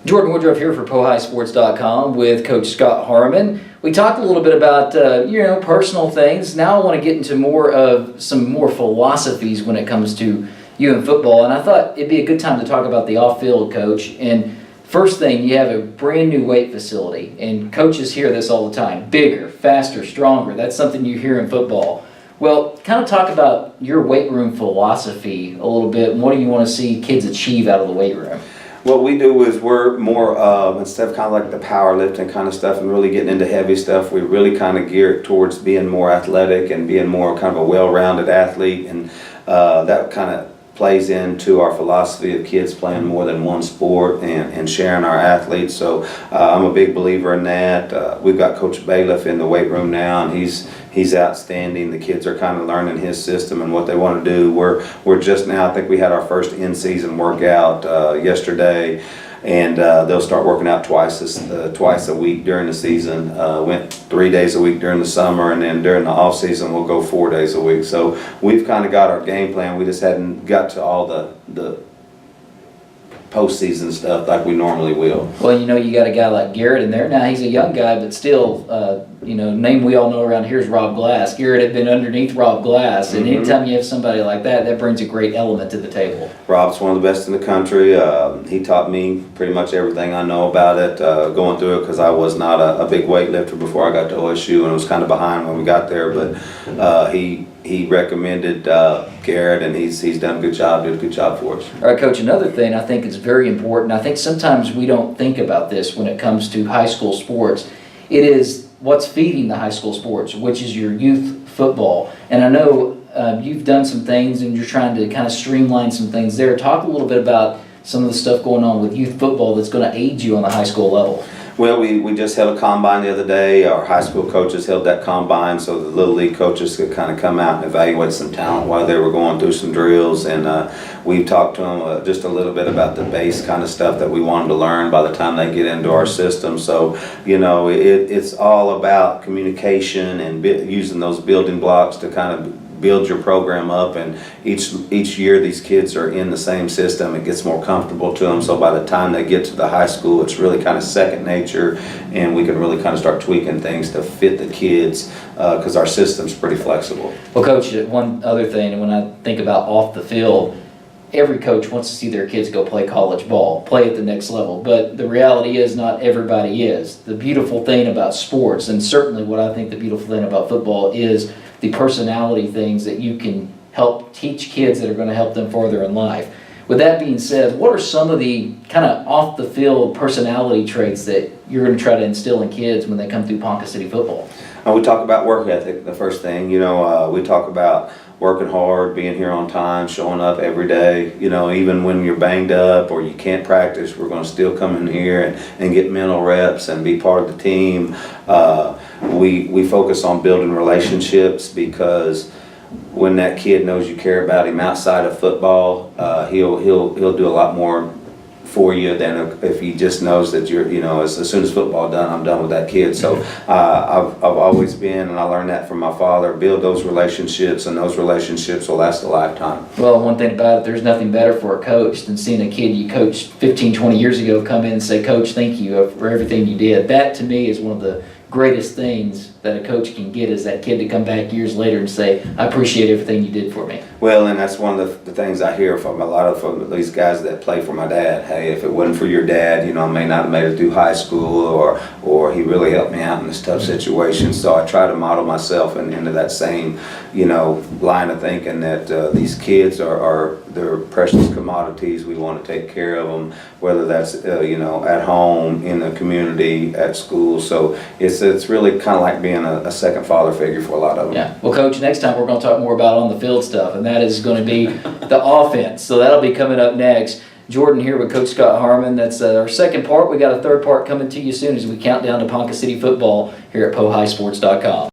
Jordan Woodruff here for PoHighSports.com with Coach Scott Harmon. We talked a little bit about personal things. Now I want to get into some more philosophies when it comes to you and football. And I thought it'd be a good time to talk about the off-field, Coach. And first thing, you have a brand new weight facility, and coaches hear this all the time: bigger, faster, stronger. That's something you hear in football. Well, kind of talk about your weight room philosophy a little bit, and what do you want to see kids achieve out of the weight room? What we do is we're more, instead of kind of like the powerlifting kind of stuff and really getting into heavy stuff, we really kind of gear it towards being more athletic and being more kind of a well-rounded athlete, and that kind of plays into our philosophy of kids playing more than one sport and sharing our athletes. So I'm a big believer in that. We've got Coach Bailiff in the weight room now, and he's outstanding. The kids are kind of learning his system and what they want to do. We're just now, I think we had our first in-season workout yesterday, and they'll start working out twice a week during the season. Went 3 days a week during the summer, and then during the off season we'll go 4 days a week. So we've kind of got our game plan. We just hadn't got to all the postseason stuff like we normally will. Well, you got a guy like Garrett in there. Now, he's a young guy, but still, name we all know around here is Rob Glass. Garrett had been underneath Rob Glass, and anytime you have somebody like that, that brings a great element to the table. Rob's one of the best in the country. He taught me pretty much everything I know about it, going through it, because I was not a big weightlifter before I got to OSU, and was kind of behind when we got there, but he recommended Garrett, and he's done a good job, did a good job for us. All right, Coach, another thing I think is very important, I think sometimes we don't think about this when it comes to high school sports. It is what's feeding the high school sports, which is your youth football. And I know you've done some things and you're trying to kind of streamline some things there. Talk a little bit about some of the stuff going on with youth football that's going to aid you on the high school level. Well, we just held a combine the other day. Our high school coaches held that combine so the Little League coaches could kind of come out and evaluate some talent while they were going through some drills. And we've talked to them just a little bit about the base kind of stuff that we want them to learn by the time they get into our system. So, it's all about communication and using those building blocks to kind of build your program up, and each year these kids are in the same system. It gets more comfortable to them, so by the time they get to the high school, it's really kind of second nature, and we can really kind of start tweaking things to fit the kids, because our system's pretty flexible. Well, Coach, one other thing, when I think about off the field, every coach wants to see their kids go play college ball, play at the next level, but the reality is not everybody is. The beautiful thing about sports, and certainly what I think the beautiful thing about football, is the personality things that you can help teach kids that are going to help them further in life. With that being said, what are some of the kind of off-the-field personality traits that you're going to try to instill in kids when they come through Ponca City football? We talk about work ethic, the first thing. We talk about working hard, being here on time, showing up every day. Even when you're banged up or you can't practice, we're going to still come in here and get mental reps and be part of the team. We focus on building relationships, because when that kid knows you care about him outside of football, he'll do a lot more for you than if he just knows that you're, as soon as football done, I'm done with that kid. So I've always been, and I learned that from my father, build those relationships, and those relationships will last a lifetime. Well, one thing about it, there's nothing better for a coach than seeing a kid you coached 15, 20 years ago come in and say, "Coach, thank you for everything you did." That, to me, is one of the greatest things that a coach can get, is that kid to come back years later and say, "I appreciate everything you did for me." Well, and that's one of the things I hear from a lot of these guys that play for my dad. Hey, if it wasn't for your dad, I may not have made it through high school, or he really helped me out in this tough situation. So I try to model myself into that same, line of thinking, that these kids they're precious commodities. We want to take care of them, whether that's at home, in the community, at school. So it's really kind of like being a second father figure for a lot of them. Yeah. Well, Coach, next time we're going to talk more about on the field stuff, and that is going to be the offense. So that'll be coming up next. Jordan here with Coach Scott Harmon. That's our second part. We got a third part coming to you soon as we count down to Ponca City football here at PoHighSports.com.